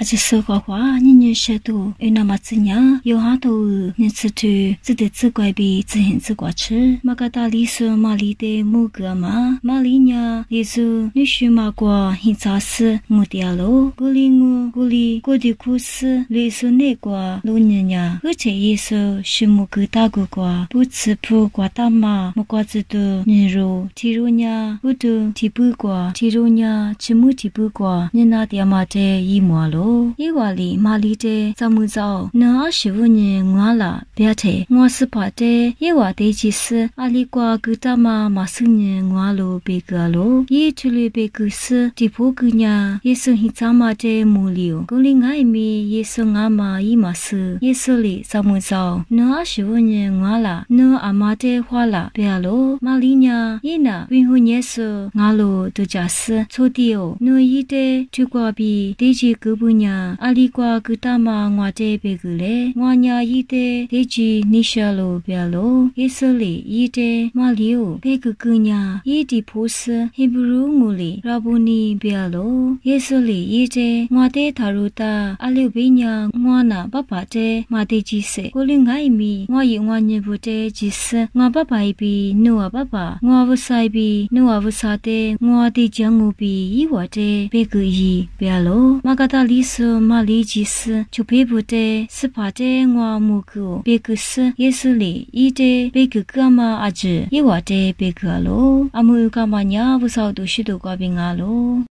而且说个话，你识度，那么子呀，有好多你吃去，只得只怪比只很只挂吃，马个大理说马里的某个嘛，马里呀，也是你须马过很扎实，我的喽，鼓励过的苦事，类似那个路人呀，而且也是许木个大个个，不吃不挂大嘛，木瓜子的牛肉，体肉呀，不的体不挂，体肉呀，吃木体不挂，你那点嘛的一毛喽，一瓦里马里的怎么着？那15年我了，别提我是怕的，一瓦的其实阿里瓜个大嘛10年我喽别个喽，一出来别个是地铺个呀，也是很早嘛的木料，公里外面也是阿妈一嘛是，也是里怎么着？那15年我了，那阿妈的话了，别喽，马里呀，一那平湖也是我喽都假是错的哦，那一的就挂比地基个不呀，阿里瓜个大嘛我的别个嘞，我呀一的地基你下喽别喽，也是里一的马里哦，别个个呀，一的不是还不如我哩，拉布尼别喽，也是里一的我的塔鲁达阿六贝呀，我那爸爸的马的几岁，我另外米我以我女不的几岁，我爸爸一比努啊爸爸，我不晒比努啊不晒的，我的将我比一我的别个一别喽，马嘎达里是马里几岁，就别不的是怕的我母个别个是也是里一的别个干嘛阿子一我的别个喽，阿母干嘛呀不少都许多瓜饼啊喽。